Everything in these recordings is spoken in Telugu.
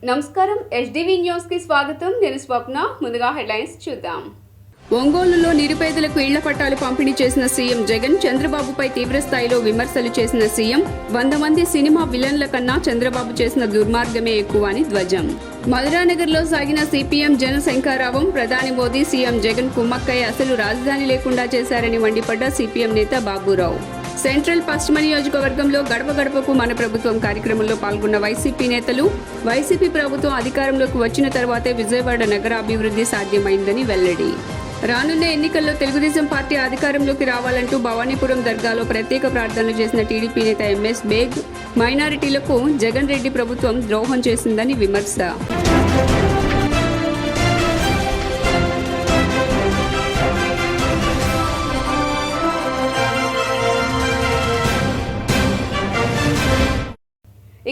నమస్కారం ఎస్డివి న్యూస్ కి స్వాగతం. నేను స్వప్న. ముందుగా హెడ్లైన్స్ చూద్దాం. ఒంగోలులో నిరుపేదలకు ఇళ్ల పట్టాలు పంపిణీ చేసిన సీఎం జగన్, చంద్రబాబుపై తీవ్రస్థాయిలో విమర్శలు చేసిన సీఎం, 100 మంది సినిమా విలన్ల కన్నా చంద్రబాబు చేసిన దుర్మార్గమే ఎక్కువ అని ధ్వజం. మధురానగర్లో సాగిన సిపిఎం జన శంఖారావం, ప్రధాని మోదీ సీఎం జగన్ కుమ్మక్కై అసలు రాజధాని లేకుండా చేశారని మండిపడ్డ సిపిఎం నేత బాబురావు. సెంట్రల్ పశ్చిమ నియోజకవర్గంలో గడప గడపకు మన ప్రభుత్వం కార్యక్రమంలో పాల్గొన్న వైసీపీ నేతలు, వైసీపీ ప్రభుత్వం అధికారంలోకి వచ్చిన తర్వాతే విజయవాడ నగర అభివృద్ధి సాధ్యమైందని వెల్లడి. రానున్న ఎన్నికల్లో తెలుగుదేశం పార్టీ అధికారంలోకి రావాలంటూ భవానీపురం దర్గాలో ప్రత్యేక ప్రార్థనలు చేసిన టీడీపీ నేత ఎంఎస్ బేగ్, మైనారిటీలకు జగన్ రెడ్డి ప్రభుత్వం ద్రోహం చేసిందని విమర్శ.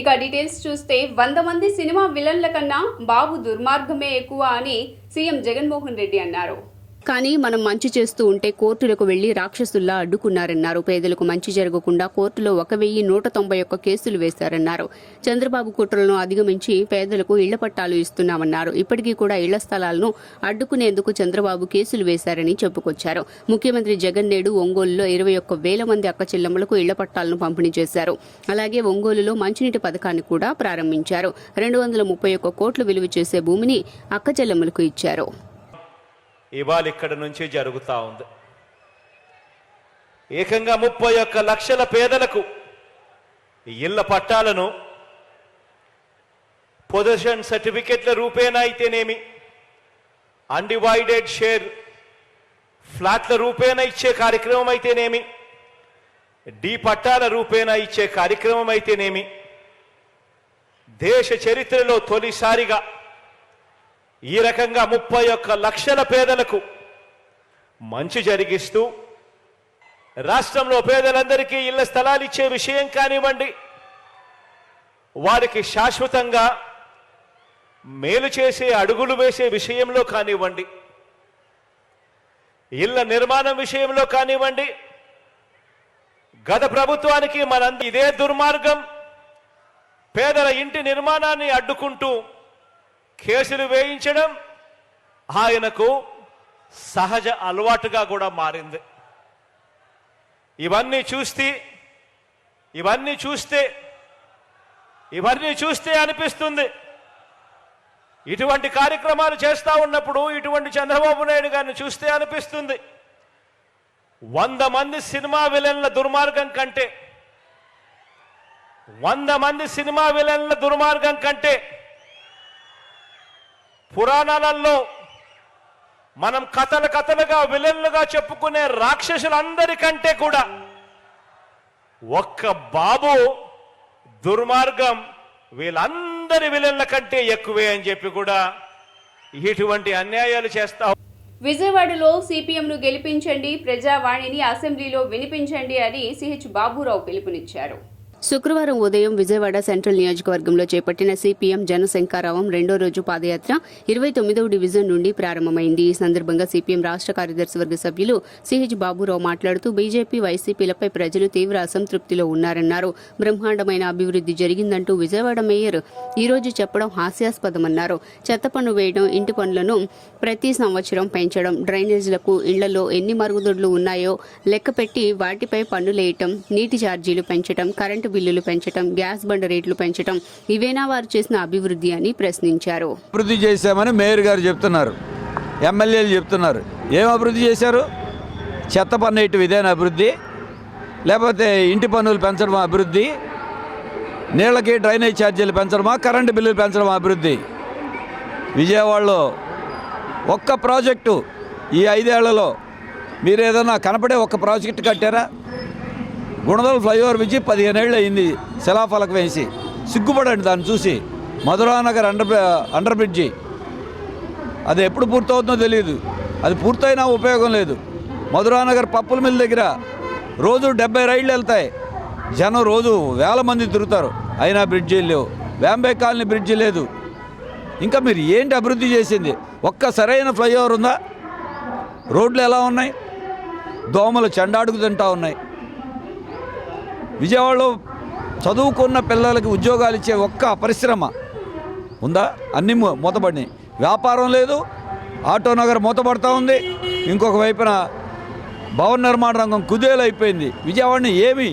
ఇక డీటెయిల్స్ చూస్తే 100 మంది సినిమా విలన్ల కన్నా బాబు దుర్మార్గమే ఎక్కువ అని సీఎం జగన్మోహన్ రెడ్డి అన్నారు. కానీ మనం మంచి చేస్తూ ఉంటే కోర్టులకు వెళ్లి రాక్షసుల్లా అడ్డుకున్నారన్నారు. పేదలకు మంచి జరగకుండా కోర్టులో 1191 కేసులు వేశారన్నారు. చంద్రబాబు కుట్రలను అధిగమించి పేదలకు ఇళ్ల పట్టాలు ఇస్తున్నామన్నారు. ఇప్పటికీ కూడా ఇళ్ల స్థలాలను అడ్డుకునేందుకు చంద్రబాబు కేసులు వేశారని చెప్పుకొచ్చారు. ముఖ్యమంత్రి జగన్ నేడు ఒంగోలులో 21,000 మంది అక్క చెల్లెమ్మలకు ఇళ్ల పట్టాలను పంపిణీ చేశారు. అలాగే ఒంగోలులో మంచినీటి పథకాన్ని కూడా ప్రారంభించారు. 231 కోట్లు విలువ చేసే భూమిని అక్క చెల్లెమ్మలకు ఇచ్చారు. ఇవాళ ఇక్కడ నుంచి జరుగుతూ ఉంది. ఏకంగా 31 లక్షల పేదలకు ఇళ్ల పట్టాలను పొజిషన్ సర్టిఫికెట్ల రూపేణా అయితేనేమి, అన్డివైడెడ్ షేర్ ఫ్లాట్ల రూపేణా ఇచ్చే కార్యక్రమం అయితేనేమి, డి పట్టాల రూపేణా ఇచ్చే కార్యక్రమం అయితేనేమి, దేశ చరిత్రలో తొలిసారిగా ఈ రకంగా 31 లక్షల పేదలకు మంచి జరిగిస్తూ రాష్ట్రంలో పేదలందరికీ ఇళ్ల స్థలాలు ఇచ్చే విషయం కానివ్వండి, వారికి శాశ్వతంగా మేలు చేసే అడుగులు వేసే విషయంలో కానివ్వండి, ఇళ్ల నిర్మాణం విషయంలో కానివ్వండి, గత ప్రభుత్వానికి ఇదే దుర్మార్గం. పేదల ఇంటి నిర్మాణాన్ని అడ్డుకుంటూ కేసులు వేయించడం ఆయనకు సహజ అలవాటుగా కూడా మారింది. ఇవన్నీ చూస్తే అనిపిస్తుంది, ఇటువంటి కార్యక్రమాలు చేస్తూ ఉన్నప్పుడు ఇటువంటి చంద్రబాబు నాయుడు గారిని చూస్తే అనిపిస్తుంది, 100 మంది సినిమా విలన్ల దుర్మార్గం కంటే 100 మంది సినిమా విలన్ల దుర్మార్గం కంటే పురాణాలలో మనం కథలుగా విలన్లుగా చెప్పుకునే రాక్షసులందరికంటే కూడా ఒక్క బాబు దుర్మార్గం వీళ్ళందరి విలన్ల కంటే ఎక్కువే అని చెప్పి కూడా ఇటువంటి అన్యాయాలు చేస్తా. విజయవాడలో సిపిఎంను గెలిపించండి, ప్రజావాణిని అసెంబ్లీలో వినిపించండి అని సిహెచ్ బాబురావు పిలుపునిచ్చారు. శుక్రవారం ఉదయం విజయవాడ సెంట్రల్ నియోజకవర్గంలో చేపట్టిన సిపిఎం జన శంఖారావం రెండో రోజు పాదయాత్ర 29వ డివిజన్ నుండి ప్రారంభమైంది. ఈ సందర్భంగా సిపిఎం రాష్ట్ర కార్యదర్శి వర్గ సభ్యులు సిహెచ్ బాబురావు మాట్లాడుతూ బీజేపీ, వైసీపీలపై ప్రజలు తీవ్ర అసంతృప్తిలో ఉన్నారన్నారు. బ్రహ్మాండమైన అభివృద్ధి జరిగిందంటూ విజయవాడ మేయర్ ఈ రోజు చెప్పడం హాస్యాస్పదమన్నారు. చెత్త పన్ను వేయడం, ఇంటి పనులను ప్రతి సంవత్సరం పెంచడం, డ్రైనేజీలకు ఇళ్లలో ఎన్ని మరుగుదొడ్లు ఉన్నాయో లెక్కపెట్టి వాటిపై పన్నులేయటం, నీటి ఛార్జీలు పెంచడం, కరెంటు బిల్లులు పెంచడం, గ్యాస్ బండ రేట్లు పెంచడం ఇవేనా వారు చేసిన అభివృద్ధి అని ప్రశ్నించారు. అభివృద్ధి చేశామని మేయర్ గారు చెప్తున్నారు, ఎమ్మెల్యేలు చెప్తున్నారు. ఏం అభివృద్ధి చేశారు? చెత్త పన్ను వేయటం ఇదేనా అభివృద్ధి? లేకపోతే ఇంటి పన్నులు పెంచడమా అభివృద్ధి? నీళ్ళకి డ్రైనేజ్ ఛార్జీలు పెంచడమా, కరెంటు బిల్లులు పెంచడమా అభివృద్ధి? విజయవాడలో ఒక్క ప్రాజెక్టు ఈ 5 ఏళ్లలో మీరు ఏదైనా కనపడే ఒక్క ప్రాజెక్టు కట్టారా? గుణదల ఫ్లైఓవర్ నుంచి 15 ఏళ్ళు అయింది శిలాఫలకం వేసి. సిగ్గుపడండి దాన్ని చూసి. మధురానగర్ అండర్ బ్రిడ్జి అది ఎప్పుడు పూర్తవుతుందో తెలియదు. అది పూర్తయినా ఉపయోగం లేదు. మధురానగర్ పప్పుల మిల్ దగ్గర రోజు 70 రైళ్లు వెళ్తాయి. జనం రోజు వేల మంది తిరుగుతారు, అయినా బ్రిడ్జీలు లేవు. వ్యాంబే కాలనీ బ్రిడ్జి లేదు. ఇంకా మీరు ఏంటి అభివృద్ధి చేసింది? ఒక్క సరైన ఫ్లైఓవర్ ఉందా? రోడ్లు ఎలా ఉన్నాయి? దోమలు చెండాడుకు తింటా ఉన్నాయి. విజయవాడలో చదువుకున్న పిల్లలకి ఉద్యోగాలు ఇచ్చే ఒక్క పరిశ్రమ ఉందా? అన్నీ మూతపడినాయి. వ్యాపారం లేదు, ఆటో నగర్ మూతపడతా ఉంది. ఇంకొక వైపున భవన నిర్మాణ రంగం కుదేలైపోయింది. విజయవాడని ఏమి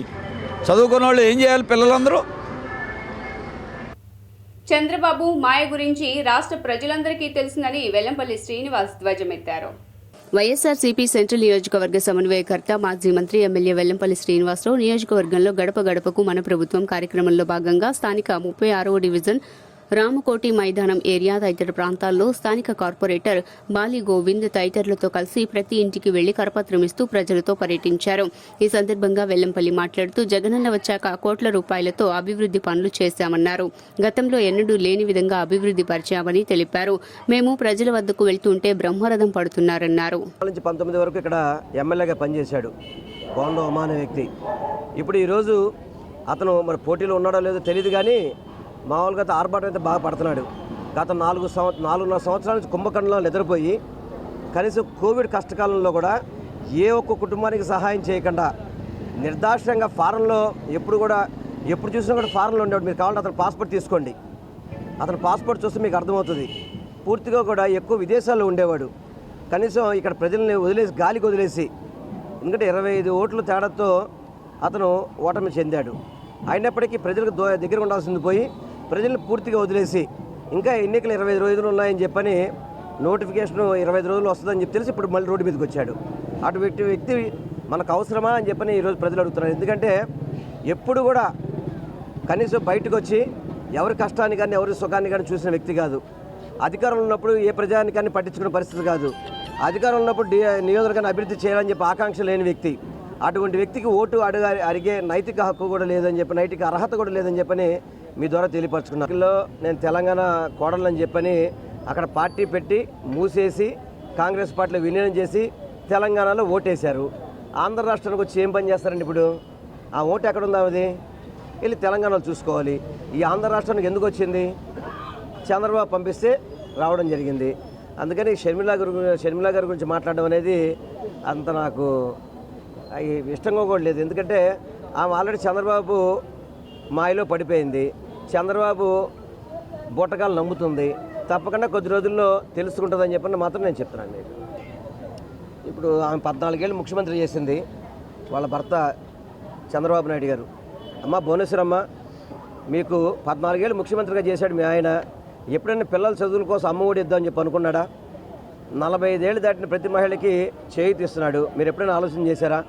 చదువుకున్న వాళ్ళు ఏం చేయాలి పిల్లలందరూ? చంద్రబాబు మాయ గురించి రాష్ట్ర ప్రజలందరికీ తెలుసునని వెల్లంపల్లి శ్రీనివాస్ ధ్వజమెత్తారు. వైఎస్ఆర్సీపీ సెంట్రల్ నియోజకవర్గ సమన్వయకర్త మాజీ మంత్రి ఎమ్మెల్యే వెల్లంపల్లి శ్రీనివాసరావు నియోజకవర్గంలో గడప గడపకు మన ప్రభుత్వం కార్యక్రమంలో భాగంగా స్థానిక 36వ డివిజన్ రామకోటి మైదానం ఏరియా తదితర ప్రాంతాల్లో స్థానిక కార్పొరేటర్ బాలి గోవింద్ తదితరులతో కలిసి ప్రతి ఇంటికి వెళ్లి కరపత్రమిస్తూ ప్రజలతో పర్యటించారు. ఈ సందర్భంగా వెల్లంపల్లి మాట్లాడుతూ జగనన్న వచ్చాక కోట్ల రూపాయలతో అభివృద్ధి పనులు చేశామన్నారు. గతంలో ఎన్నడూ లేని విధంగా అభివృద్ధి పరిచామని తెలిపారు. మేము ప్రజల వద్దకు వెళ్తుంటే బ్రహ్మరథం పడుతున్నారన్నారు. 19 వరకు ఇక్కడ ఎమ్మెల్యేగా పనిచేశాడు కోండ ఉమా అనే వ్యక్తి. ఇప్పుడు ఈరోజు అతను మరి పోటీలో ఉన్నాడో లేదో తెలియదు, కానీ మామూలుగా ఆర్భాటం అయితే బాగా పడుతున్నాడు. గత 4.5 సంవత్సరాల నుంచి కుంభకర్ణంలో నిద్రపోయి కనీసం కోవిడ్ కష్టకాలంలో కూడా ఏ ఒక్క కుటుంబానికి సహాయం చేయకుండా నిర్దాక్ష్యంగా ఫారెన్లో ఎప్పుడు చూసినా కూడా ఫారెన్లో ఉండేవాడు. మీరు కావాలంటే అతను పాస్పోర్ట్ తీసుకోండి, అతను పాస్పోర్ట్ చూస్తే మీకు అర్థమవుతుంది. పూర్తిగా కూడా ఎక్కువ విదేశాల్లో ఉండేవాడు. కనీసం ఇక్కడ ప్రజల్ని గాలికి వదిలేసి, ఎందుకంటే 25 ఓట్ల తేడాతో అతను ఓటమి చెందాడు. అయినప్పటికీ ప్రజలకు దగ్గర ఉండాల్సింది పోయి ప్రజల్ని పూర్తిగా వదిలేసి ఇంకా ఎన్నికలు 25 రోజులు ఉన్నాయని చెప్పని నోటిఫికేషన్ 25 రోజులు వస్తుందని చెప్పి తెలిసి ఇప్పుడు మళ్ళీ రోడ్డు మీదకి వచ్చాడు. అటువంటి వ్యక్తి మనకు అవసరమా అని చెప్పని ఈరోజు ప్రజలు అడుగుతున్నారు. ఎందుకంటే ఎప్పుడు కూడా కనీసం బయటకు వచ్చి ఎవరి కష్టాన్ని కానీ ఎవరి సుఖాన్ని కానీ చూసిన వ్యక్తి కాదు. అధికారంలో ఉన్నప్పుడు ఏ ప్రజానికాన్ని పట్టించుకునే పరిస్థితి కాదు. అధికారంలో ఉన్నప్పుడు నియోజకవర్గాన్ని అభివృద్ధి చేయాలని చెప్పి ఆకాంక్ష లేని వ్యక్తి. అటువంటి వ్యక్తికి ఓటు అడిగే నైతిక హక్కు కూడా లేదని చెప్పి, నైతిక అర్హత కూడా లేదని చెప్పని మీ ద్వారా తెలియపరచుకున్నాను. నేను తెలంగాణ కోడలని చెప్పని అక్కడ పార్టీ పెట్టి మూసేసి కాంగ్రెస్ పార్టీలో విలీనం చేసి తెలంగాణలో ఓటేశారు. ఆంధ్ర రాష్ట్రానికి వచ్చి ఏం పని చేస్తారండి? ఇప్పుడు ఆ ఓటు ఎక్కడ ఉందా? అది వెళ్ళి తెలంగాణలో చూసుకోవాలి. ఈ ఆంధ్ర రాష్ట్రానికి ఎందుకు వచ్చింది? చంద్రబాబు పంపిస్తే రావడం జరిగింది. అందుకని షర్మిల గారి గురించి మాట్లాడడం అనేది అంత నాకు ఇష్టంగా కూడా లేదు. ఎందుకంటే ఆమె ఆల్రెడీ చంద్రబాబు మాయలో పడిపోయింది. చంద్రబాబు బూటకాలు నమ్ముతుంది. తప్పకుండా కొద్ది రోజుల్లో తెలుసుకుంటుందని చెప్పని మాత్రం నేను చెప్తున్నాను. మీకు ఇప్పుడు ఆమె 14 ఏళ్ళు ముఖ్యమంత్రి చేసింది. వాళ్ళ భర్త చంద్రబాబు నాయుడు గారు. అమ్మ భువనేశ్వరమ్మ, మీకు 14 ఏళ్ళు ముఖ్యమంత్రిగా చేశాడు మీ ఆయన. ఎప్పుడైనా పిల్లల చదువుల కోసం అమ్మ ఒడి ఇద్దామని చెప్పి అనుకున్నాడా? 45 ఏళ్ళు దాటిన ప్రతి మహిళకి చేయూతిస్తున్నాడు. మీరు ఎప్పుడైనా ఆలోచన చేశారా?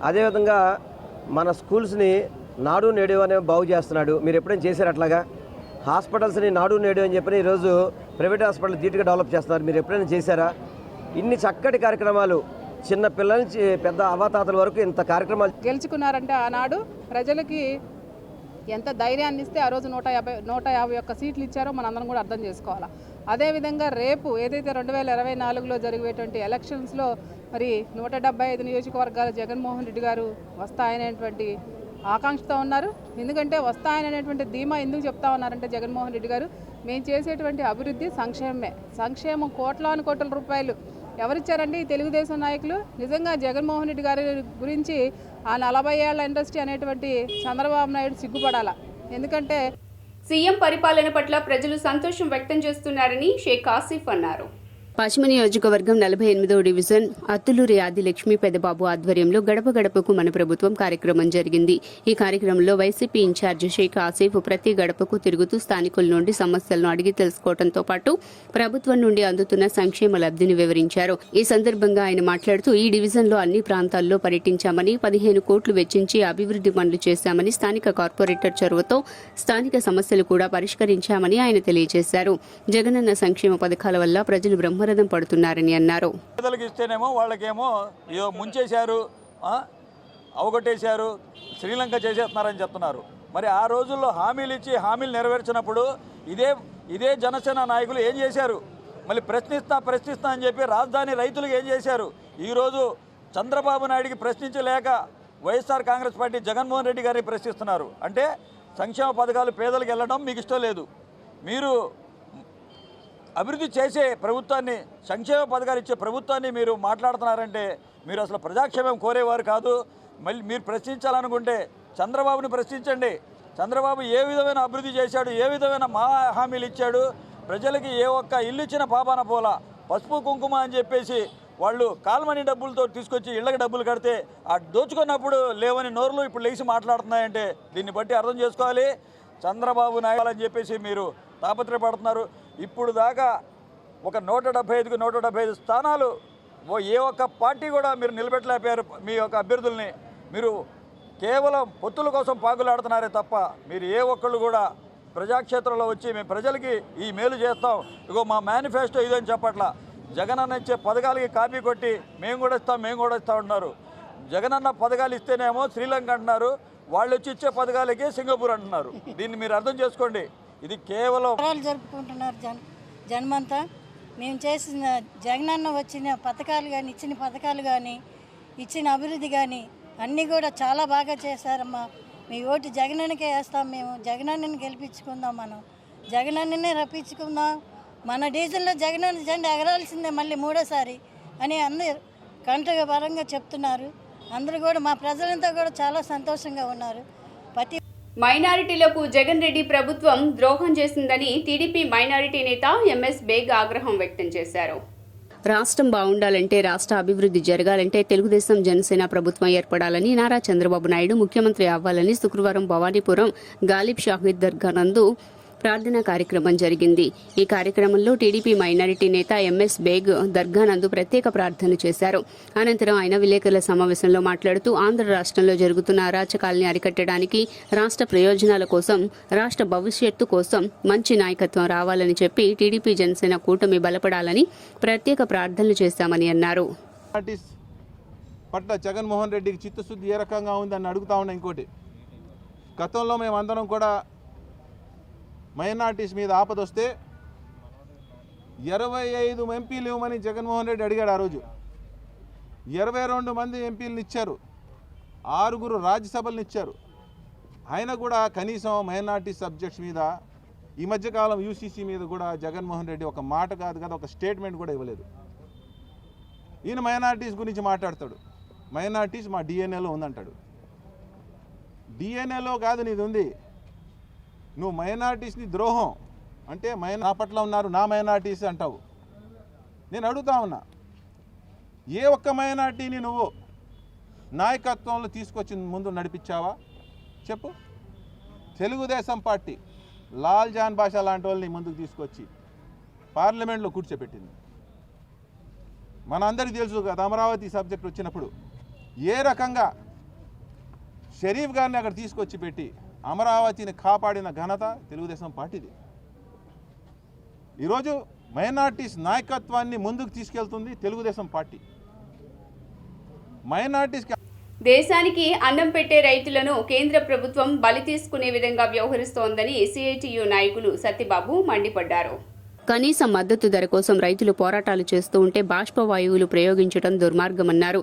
అదేవిధంగా మన స్కూల్స్ని నాడు నేడు అనే బాగు చేస్తున్నాడు. మీరు ఎప్పుడైనా చేశారు అట్లాగా? హాస్పిటల్స్ని నాడు నేడు అని చెప్పి ఈరోజు ప్రైవేట్ హాస్పిటల్ ధీటుగా డెవలప్ చేస్తున్నారు. మీరు ఎప్పుడైనా చేశారా? ఇన్ని చక్కటి కార్యక్రమాలు, చిన్న పిల్లల నుంచి పెద్ద అవాతాతల వరకు ఇంత కార్యక్రమాలు గెలుచుకున్నారంటే ఆనాడు ప్రజలకి ఎంత ధైర్యాన్ని ఇస్తే ఆ రోజు 151 సీట్లు ఇచ్చారో మనందరం కూడా అర్థం చేసుకోవాలి. అదేవిధంగా రేపు ఏదైతే 2024లో జరిగేటువంటి ఎలక్షన్స్లో మరి 175 నియోజకవర్గాలు జగన్మోహన్ రెడ్డి గారు వస్తాయనేటువంటి ఆకాంక్షతో ఉన్నారు. ఎందుకంటే వస్తాయనేటువంటి ధీమా ఎందుకు చెప్తా ఉన్నారంటే జగన్మోహన్ రెడ్డి గారు మేము చేసేటువంటి అభివృద్ధి సంక్షేమమే. సంక్షేమం కోట్ల రూపాయలు ఎవరిచ్చారండి? తెలుగుదేశం నాయకులు. నిజంగా జగన్మోహన్ రెడ్డి గారి గురించి ఆ 40 ఏళ్ల ఇండస్ట్రీ అనేటువంటి చంద్రబాబు నాయుడు సిగ్గుపడాలా. ఎందుకంటే సీఎం పరిపాలన పట్ల ప్రజలు సంతోషం వ్యక్తం చేస్తున్నారని షేక్ ఆసిఫ్ అన్నారు. పశ్చిమ నియోజకవర్గం 48వ డివిజన్ అత్తులూరి ఆదిలక్ష్మి పెదబాబు ఆధ్వర్యంలో గడప గడపకు మన ప్రభుత్వం కార్యక్రమం జరిగింది. ఈ కార్యక్రమంలో వైసీపీ ఇన్ఛార్జి షేక్ ఆసిఫ్ ప్రతి గడపకు తిరుగుతూ స్థానికుల నుండి సమస్యలను అడిగి తెలుసుకోవడంతో పాటు ప్రభుత్వం నుండి అందుతున్న సంక్షేమ లబ్ధిని వివరించారు. ఈ సందర్భంగా ఆయన మాట్లాడుతూ ఈ డివిజన్లో అన్ని ప్రాంతాల్లో పర్యటించామని, 15 కోట్లు వెచ్చించి అభివృద్ధి పనులు చేశామని, స్థానిక కార్పొరేటర్ చొరవతో స్థానిక సమస్యలు కూడా పరిష్కరించామని ఆయన తెలియజేశారు. జగనన్న సంక్షేమ పథకాల వల్ల ప్రజలు బ్రహ్మరథం పడుతున్నారని అన్నారు. పేదలకు ఇస్తేనేమో వాళ్ళకేమో ముంచేశారు, అవగొట్టేశారు, శ్రీలంక చేసేస్తున్నారని చెప్తున్నారు. మరి ఆ రోజుల్లో హామీలు ఇచ్చి హామీలు నెరవేర్చినప్పుడు ఇదే జనసేన నాయకులు ఏం చేశారు? మళ్ళీ ప్రశ్నిస్తా అని చెప్పి రాజధాని రైతులకు ఏం చేశారు? ఈరోజు చంద్రబాబు నాయుడికి ప్రశ్నించలేక వైఎస్ఆర్ కాంగ్రెస్ పార్టీ జగన్మోహన్ రెడ్డి గారిని ప్రశ్నిస్తున్నారు. అంటే సంక్షేమ పథకాలు పేదలకు వెళ్ళడం మీకు ఇష్టం లేదు. మీరు అభివృద్ధి చేసే ప్రభుత్వాన్ని, సంక్షేమ పథకాలు ఇచ్చే ప్రభుత్వాన్ని మీరు మాట్లాడుతున్నారంటే మీరు అసలు ప్రజాక్షేమం కోరేవారు కాదు. మళ్ళీ మీరు ప్రశ్నించాలనుకుంటే చంద్రబాబుని ప్రశ్నించండి. చంద్రబాబు ఏ విధమైన అభివృద్ధి చేశాడు, ఏ విధమైన మా హామీలు ఇచ్చాడు, ప్రజలకి ఏ ఒక్క ఇల్లు ఇచ్చిన పాపాన పోలా. పసుపు కుంకుమ అని చెప్పేసి వాళ్ళు కాల్మనీ డబ్బులతో తీసుకొచ్చి ఇళ్ళకి డబ్బులు కడితే ఆ దోచుకున్నప్పుడు లేవని నోరులు ఇప్పుడు లేచి మాట్లాడుతున్నాయంటే దీన్ని బట్టి అర్థం చేసుకోవాలి. చంద్రబాబు నాయుడు అని చెప్పేసి మీరు తాపత్రయపడుతున్నారు. ఇప్పుడు దాకా ఒక 175కు 175 స్థానాలు ఏ ఒక్క పార్టీ కూడా మీరు నిలబెట్టలేకపోయారు. మీ యొక్క అభ్యర్థుల్ని మీరు కేవలం పొత్తుల కోసం పాకులాడుతున్నారే తప్ప మీరు ఏ ఒక్కళ్ళు కూడా ప్రజాక్షేత్రంలో వచ్చి మేము ప్రజలకి ఈ మేలు చేస్తాం, ఇగో మా మేనిఫెస్టో ఇదని చెప్పట్లా. జగనన్న ఇచ్చే పథకాలకి కాపీ కొట్టి మేము కూడా ఇస్తాం అంటున్నారు. జగనన్న పథకాలు ఇస్తేనేమో శ్రీలంక అంటున్నారు, వాళ్ళు వచ్చి ఇచ్చే పథకాలకి సింగపూర్ అంటున్నారు. దీన్ని మీరు అర్థం చేసుకోండి. ఇది కేవలం జరుపుకుంటున్నారు జన్మంతా. మేము చేసిన జగనన్న వచ్చిన పథకాలు కానీ ఇచ్చిన పథకాలు కానీ ఇచ్చిన అభివృద్ధి కానీ అన్నీ కూడా చాలా బాగా చేశారమ్మా. మీ ఓటు జగనన్నకే వేస్తాం, మేము జగనన్నని గెలిపించుకుందాం, మనం జగనన్ననే రప్పించుకుందాం. మన డీజిల్లో జగనన్న జెండా ఎగరాల్సిందే మళ్ళీ మూడోసారి అని అందరూ కంటగా పరంగా చెప్తున్నారు. అందరూ కూడా మా ప్రజలంతా కూడా చాలా సంతోషంగా ఉన్నారు. ప్రతి మైనారిటీలకు జగన్ రెడ్డి ప్రభుత్వం ద్రోహం చేసిందని టీడీపీ మైనారిటీ నేత ఎంఎస్ బేగ్ ఆగ్రహం వ్యక్తం చేశారు. రాష్ట్రం బాగుండాలంటే, రాష్ట్ర అభివృద్ధి జరగాలంటే తెలుగుదేశం జనసేన ప్రభుత్వం ఏర్పడాలని, నారా చంద్రబాబు నాయుడు ముఖ్యమంత్రి అవ్వాలని శుక్రవారం భవానీపురం గాలిబ్ షాహీద్ దర్గా నందు ప్రార్థనా కార్యక్రమం జరిగింది. ఈ కార్యక్రమంలో టీడీపీ మైనారిటీ నేత ఎంఎస్ బేగ్ దర్గా నందు ప్రత్యేక ప్రార్థనలు చేశారు. అనంతరం ఆయన విలేకరుల సమావేశంలో మాట్లాడుతూ ఆంధ్ర రాష్ట్రంలో జరుగుతున్న అరాచకాల్ని అరికట్టడానికి, రాష్ట్ర ప్రయోజనాల కోసం, రాష్ట్ర భవిష్యత్తు కోసం మంచి నాయకత్వం రావాలని చెప్పి టీడీపీ జనసేన కూటమి బలపడాలని ప్రత్యేక ప్రార్థనలు చేశామని అన్నారు. పట్ల జగన్మోహన్ రెడ్డికి చిత్తశుద్ధి ఏ రకంగా ఉందని అడుగుతా ఉన్నా. ఇంకోటి, గతంలో మేమందరం కూడా మైనార్టీస్ మీద ఆపదొస్తే 25 ఎంపీలు ఇవ్వమని జగన్మోహన్ రెడ్డి అడిగాడు. ఆ రోజు 22 మంది ఎంపీలను ఇచ్చారు, 6 రాజ్యసభలను ఇచ్చారు. ఆయన కూడా కనీసం మైనార్టీ సబ్జెక్ట్స్ మీద, ఈ మధ్యకాలం యూసీసీ మీద కూడా జగన్మోహన్ రెడ్డి ఒక మాట కాదు కదా, ఒక స్టేట్మెంట్ కూడా ఇవ్వలేదు. ఈయన మైనార్టీస్ గురించి మాట్లాడతాడు. మైనార్టీస్ మా డిఎన్ఏలో ఉందంటాడు. డిఎన్ఏలో కాదు, నీది ఉంది. నువ్వు మైనార్టీస్ని ద్రోహం అంటే నా పట్ల ఉన్నారు, నా మైనార్టీస్ అంటావు. నేను అడుగుతా ఉన్నా, ఏ ఒక్క మైనార్టీని నువ్వు నాయకత్వంలో తీసుకొచ్చి ముందు నడిపించావా చెప్పు? తెలుగుదేశం పార్టీ లాల్ జాన్ బాషా లాంటి వాళ్ళని ముందుకు తీసుకొచ్చి పార్లమెంట్లో కూర్చోబెట్టింది. మనందరికీ తెలుసు కదా, అమరావతి సబ్జెక్ట్ వచ్చినప్పుడు ఏ రకంగా షరీఫ్ గారిని అక్కడ తీసుకొచ్చి పెట్టి అమరావతిని కాపాడిన ఘనత తెలుగుదేశం పార్టీది. ఈరోజు మైనార్టీస్ నాయకత్వాన్ని ముందుకు తీసుకెళ్తుంది తెలుగుదేశం పార్టీ. మైనార్టీస్ దేశానికి అన్నం పెట్టే రైతులను కేంద్ర ప్రభుత్వం బలి తీసుకునే విధంగా వ్యవహరిస్తోందని సిఐటియు నాయకులు సత్యబాబు మండిపడ్డారు. కనీస మద్దతు ధర కోసం రైతులు పోరాటాలు చేస్తూ ఉంటే బాష్పవాయువులు ప్రయోగించడం దుర్మార్గమన్నారు.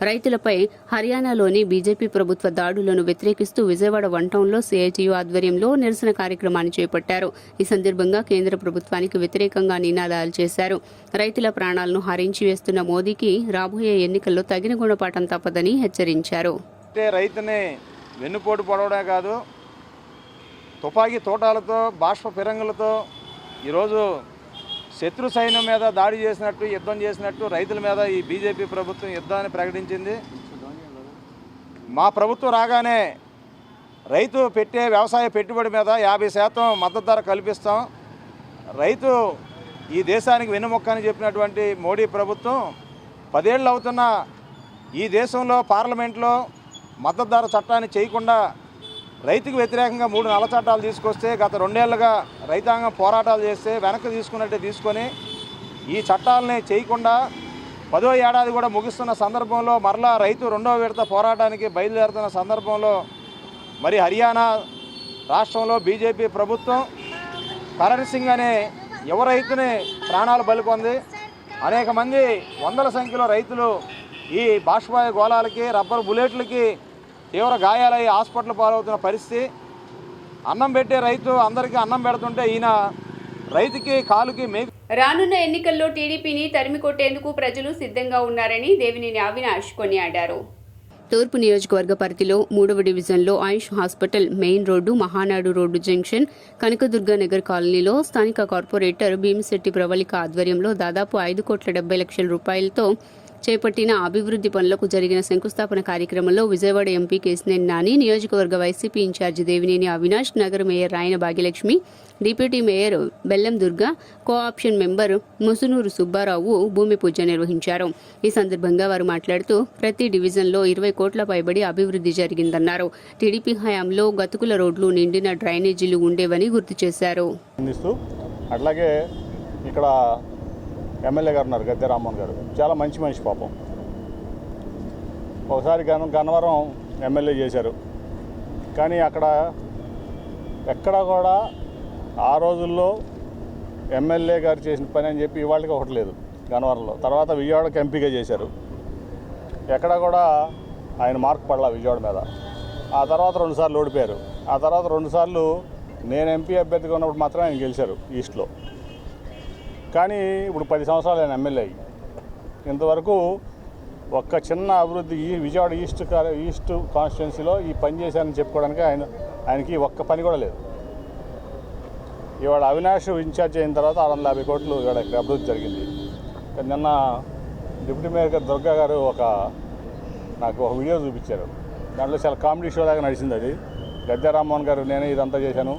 రైతులపై హర్యానాలోని బీజేపీ ప్రభుత్వ దాడులను వ్యతిరేకిస్తూ విజయవాడ వన్ టౌన్లో సిఐటియు ఆధ్వర్యంలో నిరసన కార్యక్రమాన్ని చేపట్టారు. ఈ సందర్భంగా కేంద్ర ప్రభుత్వానికి వ్యతిరేకంగా నినాదాలు చేశారు. రైతుల ప్రాణాలను హరించి వేస్తున్న మోదీకి రాబోయే ఎన్నికల్లో తగిన గుణపాఠం తప్పదని హెచ్చరించారు. రైతుని వెన్నుపోటు పొడవడే కాదు, తుపాకీ తోటాలతో, బాష్ప ఫిరంగులతో ఈరోజు శత్రు సైన్యం మీద దాడి చేసినట్టు, యుద్ధం చేసినట్టు రైతుల మీద ఈ బీజేపీ ప్రభుత్వం యుద్ధాన్ని ప్రకటించింది. మా ప్రభుత్వం రాగానే రైతు పెట్టే వ్యవసాయ పెట్టుబడి మీద 50% మద్దతు ధర కల్పిస్తాం. రైతు ఈ దేశానికి వెన్నుముక్క అని చెప్పినటువంటి మోడీ ప్రభుత్వం 10 ఏళ్ళు అవుతున్న ఈ దేశంలో పార్లమెంట్లో మద్దతు ధర చట్టాన్ని చేయకుండా రైతుకు వ్యతిరేకంగా 3 నల్ల చట్టాలు తీసుకొస్తే గత 2 ఏళ్లుగా రైతాంగం పోరాటాలు చేస్తే వెనక్కి తీసుకున్నట్టే తీసుకొని ఈ చట్టాలని చేయకుండా 10వ ఏడాది కూడా ముగిస్తున్న సందర్భంలో మరలా రైతు 2వ విడత పోరాటానికి బయలుదేరుతున్న సందర్భంలో మరి హర్యానా రాష్ట్రంలో బీజేపీ ప్రభుత్వం కరణ్ సింగ్ అనే యువ రైతుని ప్రాణాలు బలికొంది. అనేక మంది వందల సంఖ్యలో రైతులు ఈ బాష్పవాయు గోళాలకి, రబ్బర్ బుల్లెట్లకి తీవ్ర గాయాలై హాస్పిటల్ పాలవుతున్న పరిస్థితి. అన్నం పెట్టే రైతు అందరికీ అన్నం పెడుతుంటే ఈయన రైతుకి కాలుకి మేకు. రానున్న ఎన్నికల్లో టీడీపీని తరిమి కొట్టేందుకు ప్రజలు సిద్ధంగా ఉన్నారని దేవినేని అవినాష్ కొనియాడారు. తూర్పు నియోజకవర్గ పరిధిలో 3వ డివిజన్లో Ayush hospital main road, Mahanadu road junction, Kanakadurga Nagar కాలనీలో స్థానిక కార్పొరేటర్ భీమిశెట్టి ప్రవళిక ఆధ్వర్యంలో దాదాపు 5,70,00,000 రూపాయలతో చేపట్టిన అభివృద్ధి పనులకు జరిగిన శంకుస్థాపన కార్యక్రమంలో విజయవాడ ఎంపీ కేశినేని నాని, నియోజకవర్గ వైసీపీ ఇన్ఛార్జి దేవినేని అవినాష్, నగర మేయర్ రాయన భాగ్యలక్ష్మి, డిప్యూటీ మేయర్ బెల్లం దుర్గా, కోఆప్షన్ మెంబర్ ముసునూరు సుబ్బారావు భూమి పూజ నిర్వహించారు. ఈ సందర్భంగా వారు మాట్లాడుతూ ప్రతి డివిజన్లో 20 కోట్ల పైబడి అభివృద్ధి జరిగిందన్నారు. టీడీపీ హయాంలో గతుకుల రోడ్లు, నిండిన డ్రైనేజీలు ఉండేవని గుర్తు చేశారు. అట్లాగే ఇక్కడ ఎమ్మెల్యే గారు ఉన్నారు, గద్దె రామ్మోహన్ గారు, చాలా మంచి మనిషి పాపం. ఒకసారి గన్నవరం ఎమ్మెల్యే చేశారు, కానీ అక్కడ ఎక్కడా కూడా ఆ రోజుల్లో ఎమ్మెల్యే గారు చేసిన పని అని చెప్పి ఇవాళకి ఒకటి లేదు గన్నవరంలో. తర్వాత విజయవాడకి ఎంపీగా చేశారు, ఎక్కడా కూడా ఆయన మార్క్ పడలా విజయవాడ మీద. ఆ తర్వాత 2 సార్లు ఓడిపోయారు. ఆ తర్వాత 2 సార్లు నేను ఎంపీ అభ్యర్థిగా ఉన్నప్పుడు మాత్రమే ఆయన గెలిచారు ఈస్ట్లో. కానీ ఇప్పుడు 10 సంవత్సరాలు ఆయన ఎమ్మెల్యే అయ్యి ఇంతవరకు ఒక్క చిన్న అభివృద్ధి ఈ విజయవాడ ఈస్ట్ కాన్స్టిట్యున్సీలో ఈ పని చేశారని చెప్పుకోవడానికి ఆయనకి ఒక్క పని కూడా లేదు. ఇవాళ అవినాష్ ఇన్ఛార్జ్ అయిన తర్వాత 650 కోట్లు ఇవాళ ఇక్కడ అభివృద్ధి జరిగింది. నిన్న డిప్యూటీ మేయర్ గారు దుర్గా గారు నాకు ఒక వీడియో చూపించారు. దాంట్లో చాలా కామెడీ షో లాగా నడిచింది. అది గద్దె రామ్మోహన్ గారు నేనే ఇదంతా చేశాను,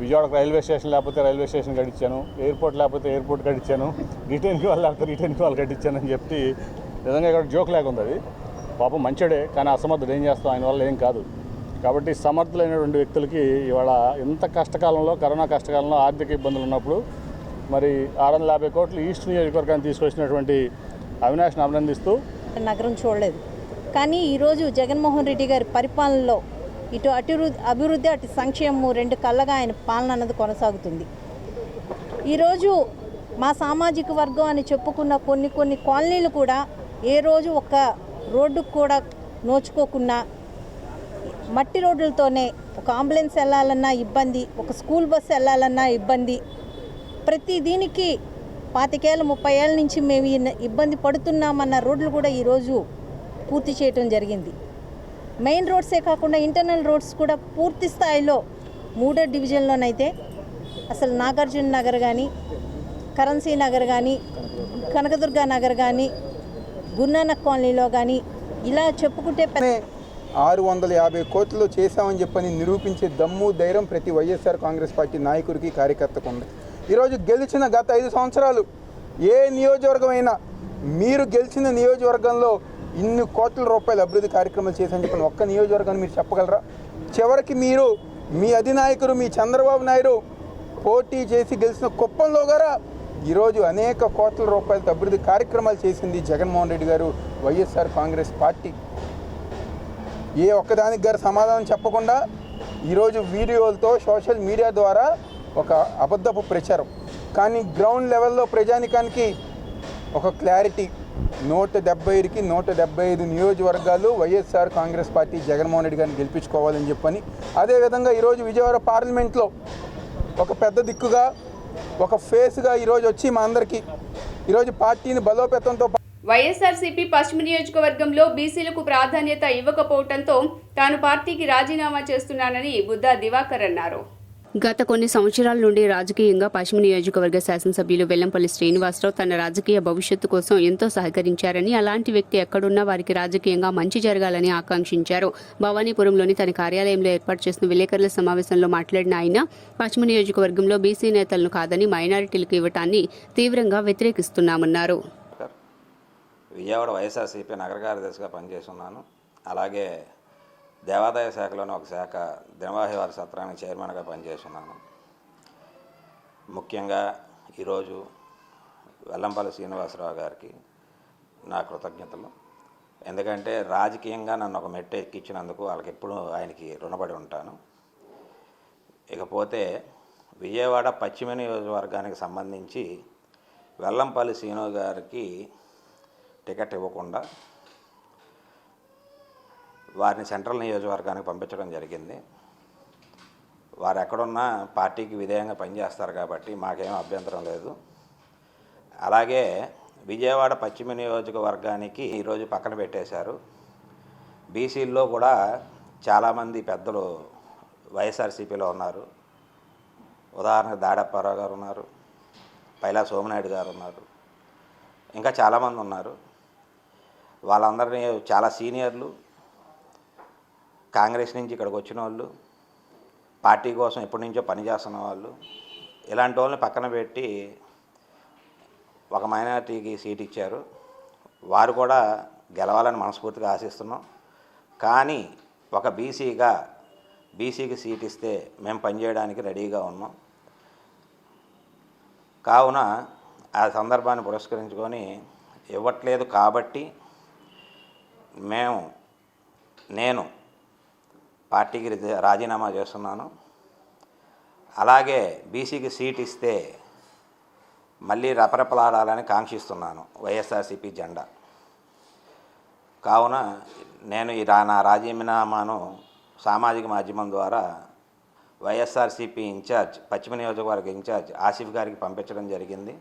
విజయవాడకు రైల్వే స్టేషన్ లేకపోతే రైల్వే స్టేషన్ కట్టించాను, ఎయిర్పోర్ట్ లేకపోతే ఎయిర్పోర్ట్ కట్టించాను, రిటైన్కి వాళ్ళు లేకపోతే రిటైన్కి వాళ్ళు కట్టించాను అని చెప్పి నిజంగా ఇక్కడ జోక్ లేకుంది. అది పాపం మంచోడే, కానీ అసమర్థుడు ఏం చేస్తాం, ఆయన వల్ల ఏం కాదు. కాబట్టి సమర్థులైనటువంటి వ్యక్తులకి ఇవాళ ఇంత కష్టకాలంలో, కరోనా కష్టకాలంలో ఆర్థిక ఇబ్బందులు ఉన్నప్పుడు మరి 650 కోట్లు ఈస్ట్ నియోజకవర్గాన్ని తీసుకొచ్చినటువంటి అవినాష్ని అభినందిస్తూ. నగరం చూడలేదు, కానీ ఈరోజు జగన్మోహన్ రెడ్డి గారి పరిపాలనలో ఇటు అభివృద్ధి అటు సంక్షేమము 2 కళ్ళగా ఆయన పాలన అన్నది కొనసాగుతుంది. ఈరోజు మా సామాజిక వర్గం అని చెప్పుకున్న కొన్ని కాలనీలు కూడా ఏ రోజు ఒక రోడ్డుకు కూడా నోచుకోకున్నా మట్టి రోడ్లతోనే ఒక అంబులెన్స్ వెళ్ళాలన్నా ఇబ్బంది, ఒక స్కూల్ బస్సు వెళ్ళాలన్నా ఇబ్బంది. ప్రతి దీనికి 25 ఏళ్ళ 30 ఏళ్ళ నుంచి మేము ఇబ్బంది పడుతున్నామన్న రోడ్లు కూడా ఈరోజు పూర్తి చేయటం జరిగింది. మెయిన్ రోడ్సే కాకుండా ఇంటర్నల్ రోడ్స్ కూడా పూర్తి స్థాయిలో 3వ డివిజన్లోనైతే అసలు నాగార్జున నగర్ కానీ, కరెన్సీ నగర్ కానీ, కనకదుర్గ నగర్ కానీ, గురునానక్ కాలనీలో కానీ ఇలా చెప్పుకుంటే 650 కోట్లు చేశామని చెప్పని నిరూపించే దమ్ము, ధైర్యం ప్రతి వైఎస్ఆర్ కాంగ్రెస్ పార్టీ నాయకుడికి, కార్యకర్తకు ఉంది. ఈరోజు గెలిచిన గత 5 సంవత్సరాలు ఏ నియోజకవర్గం అయినా మీరు గెలిచిన నియోజకవర్గంలో ఇన్ని కోట్ల రూపాయల అభివృద్ధి కార్యక్రమాలు చేశామని చెప్పిన ఒక్క నియోజకవర్గాన్ని మీరు చెప్పగలరా? చివరికి మీరు మీ అధినాయకుడు మీ చంద్రబాబు నాయుడు పోటీ చేసి గెలిచిన కుప్పంలో కూడా ఈరోజు అనేక కోట్ల రూపాయలతో అభివృద్ధి కార్యక్రమాలు చేసింది జగన్మోహన్ రెడ్డి గారు, వైఎస్ఆర్ కాంగ్రెస్ పార్టీ. ఏ ఒక్కదానికి గారు సమాధానం చెప్పకుండా ఈరోజు వీడియోలతో సోషల్ మీడియా ద్వారా ఒక అబద్ధపు ప్రచారం. కానీ గ్రౌండ్ లెవెల్లో ప్రజానికానికి ఒక క్లారిటీ, 175కి 175 నియోజకవర్గాలు వైఎస్ఆర్ కాంగ్రెస్ పార్టీ జగన్మోహన్ రెడ్డి గారిని గెలిపించుకోవాలని చెప్పని, అదేవిధంగా ఈరోజు విజయవాడ పార్లమెంట్లో ఒక పెద్ద దిక్కుగా, ఒక ఫేస్గా ఈరోజు వచ్చి మా అందరికీ ఈరోజు పార్టీని బలోపేతంతో. వైఎస్ఆర్సీపీ పశ్చిమ నియోజకవర్గంలో బీసీలకు ప్రాధాన్యత ఇవ్వకపోవడంతో తాను పార్టీకి రాజీనామా చేస్తున్నానని బుద్దా దివాకర్ అన్నారు. గత కొన్ని సంవత్సరాల నుండి రాజకీయంగా పశ్చిమ నియోజకవర్గ శాసనసభ్యులు వెల్లంపల్లి శ్రీనివాసరావు తన రాజకీయ భవిష్యత్తు కోసం ఎంతో సహకరించారని, అలాంటి వ్యక్తి ఎక్కడున్నా వారికి రాజకీయంగా మంచి జరగాలని ఆకాంక్షించారు. భవానీపురంలోని తన కార్యాలయంలో ఏర్పాటు చేసిన విలేకరుల సమావేశంలో మాట్లాడిన ఆయన పశ్చిమ నియోజకవర్గంలో బీసీ నేతలను కాదని మైనారిటీలకు ఇవ్వటాన్ని తీవ్రంగా వ్యతిరేకిస్తున్నామన్నారు. విజయవాడ వైఎస్ఆర్సీపీ నగర కార్యదర్శిగా పనిచేస్తున్నాను. అలాగే దేవాదాయ శాఖలోని ఒక శాఖ దినవాహివారి సత్రానికి చైర్మన్గా పనిచేస్తున్నాను. ముఖ్యంగా ఈరోజు వెల్లంపల్లి శ్రీనివాసరావు గారికి నా కృతజ్ఞతలు. ఎందుకంటే రాజకీయంగా నన్ను ఒక మెట్టు ఎక్కించినందుకు వాళ్ళకి ఎప్పుడు ఆయనకి రుణపడి ఉంటాను. ఇకపోతే విజయవాడ పశ్చిమ నియోజకవర్గానికి సంబంధించి వెల్లంపల్లి శ్రీను గారికి టికెట్ ఇవ్వకుండా వారిని సెంట్రల్ నియోజకవర్గానికి పంపించడం జరిగింది. వారు ఎక్కడున్నా పార్టీకి విధేయంగా పనిచేస్తారు కాబట్టి మాకేం అభ్యంతరం లేదు. అలాగే విజయవాడ పశ్చిమ నియోజకవర్గానికి ఈరోజు పక్కన పెట్టేశారు. బీసీల్లో కూడా చాలామంది పెద్దలు వైఎస్ఆర్సీపీలో ఉన్నారు. ఉదాహరణకు దాడప్పారావు గారు ఉన్నారు, పైలా సోమనాయుడు గారు ఉన్నారు, ఇంకా చాలామంది ఉన్నారు. వాళ్ళందరినీ చాలా సీనియర్లు, కాంగ్రెస్ నుంచి ఇక్కడికి వచ్చిన వాళ్ళు, పార్టీ కోసం ఎప్పటి నుంచో పనిచేస్తున్న వాళ్ళు, ఇలాంటి వాళ్ళని పక్కన పెట్టి ఒక మైనారిటీకి సీట్ ఇచ్చారు. వారు కూడా గెలవాలని మనస్ఫూర్తిగా ఆశిస్తున్నాం. కానీ ఒక బీసీకి సీట్ ఇస్తే మేము పనిచేయడానికి రెడీగా ఉన్నాం. కావున ఆ సందర్భాన్ని పురస్కరించుకొని ఇవ్వట్లేదు కాబట్టి నేను పార్టీకి రాజీనామా చేస్తున్నాను. అలాగే బీసీకి సీట్ ఇస్తే మళ్ళీ రెపరెపలాడాలని కాంక్షిస్తున్నాను వైఎస్ఆర్సీపీ జెండా. కావున నేను నా రాజీనామాను సామాజిక మాధ్యమం ద్వారా వైఎస్ఆర్సీపీ ఇన్ఛార్జ్, పశ్చిమ నియోజకవర్గ ఇన్ఛార్జ్ ఆసిఫ్ గారికి పంపించడం జరిగింది.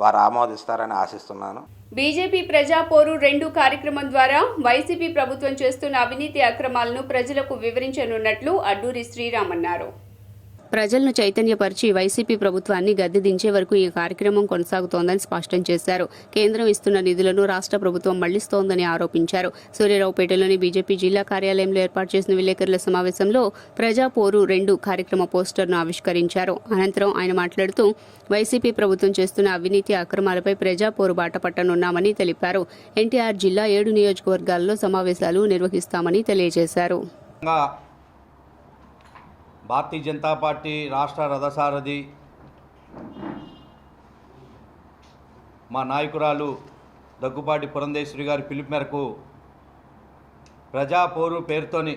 వారు ఆమోదిస్తారని ఆశిస్తున్నాను. బీజేపీ ప్రజా పోరు 2 కార్యక్రమం ద్వారా వైసీపీ ప్రభుత్వం చేస్తున్న అవినీతి అక్రమాలను ప్రజలకు వివరించనున్నట్లు అడ్డూరి శ్రీరామ్ అన్నారు. ప్రజలను చైతన్యపరిచి వైసీపీ ప్రభుత్వాన్ని గద్దె దించే వరకు ఈ కార్యక్రమం కొనసాగుతోందని స్పష్టం చేశారు. కేంద్రం ఇస్తున్న నిధులను రాష్ట్ర ప్రభుత్వం మళ్లిస్తోందని ఆరోపించారు. సూర్యారావుపేటలోని బీజేపీ జిల్లా కార్యాలయంలో ఏర్పాటు చేసిన విలేకరుల సమావేశంలో ప్రజా పోరు 2 కార్యక్రమ పోస్టర్ను ఆవిష్కరించారు. అనంతరం ఆయన మాట్లాడుతూ వైసీపీ ప్రభుత్వం చేస్తున్న అవినీతి అక్రమాలపై ప్రజా పోరు బాట పట్టనున్నామని తెలిపారు. ఎన్టీఆర్ జిల్లా 7 నియోజకవర్గాల్లో సమావేశాలు నిర్వహిస్తామని తెలియజేశారు. భారతీయ జనతా పార్టీ రాష్ట్ర రథసారథి మా నాయకురాలు దగ్గుపాటి పురంధేశ్వరి గారి పిలుపు మేరకు ప్రజా పోరు పేరుతోని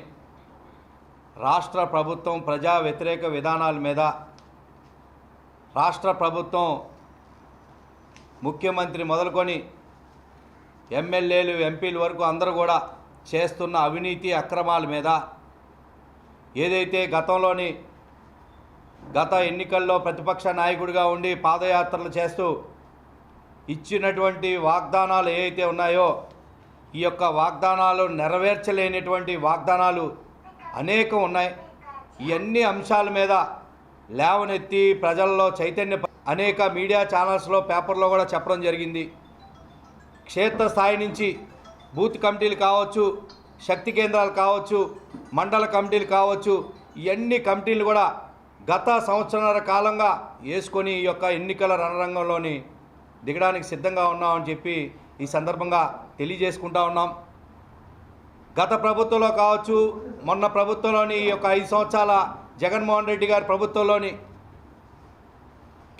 రాష్ట్ర ప్రభుత్వం ప్రజా వ్యతిరేక విధానాల మీద, రాష్ట్ర ప్రభుత్వం ముఖ్యమంత్రి మొదలుకొని ఎమ్మెల్యేలు, ఎంపీల వరకు అందరూ కూడా చేస్తున్న అవినీతి అక్రమాల మీద, ఏదైతే గత ఎన్నికల్లో ప్రతిపక్ష నాయకుడిగా ఉండి పాదయాత్రలు చేస్తూ ఇచ్చినటువంటి వాగ్దానాలు ఏవైతే ఉన్నాయో, ఈ యొక్క వాగ్దానాలు నెరవేర్చలేనటువంటి వాగ్దానాలు అనేకం ఉన్నాయి. ఇవన్నీ అంశాల మీద లేవనెత్తి ప్రజల్లో చైతన్య అనేక మీడియా ఛానల్స్లో, పేపర్లో కూడా చెప్పడం జరిగింది. క్షేత్రస్థాయి నుంచి బూత్ కమిటీలు కావచ్చు, శక్తి కేంద్రాలు కావచ్చు, మండల కమిటీలు కావచ్చు, ఇవన్నీ కమిటీలు కూడా గత సంవత్సరాల కాలంగా వేసుకొని ఈ యొక్క ఎన్నికల రణరంగంలోని దిగడానికి సిద్ధంగా ఉన్నామని చెప్పి ఈ సందర్భంగా తెలియజేసుకుంటా ఉన్నాం. గత ప్రభుత్వంలో కావచ్చు, మొన్న ప్రభుత్వంలోని ఈ యొక్క 5 సంవత్సరాల జగన్మోహన్ రెడ్డి గారి ప్రభుత్వంలోని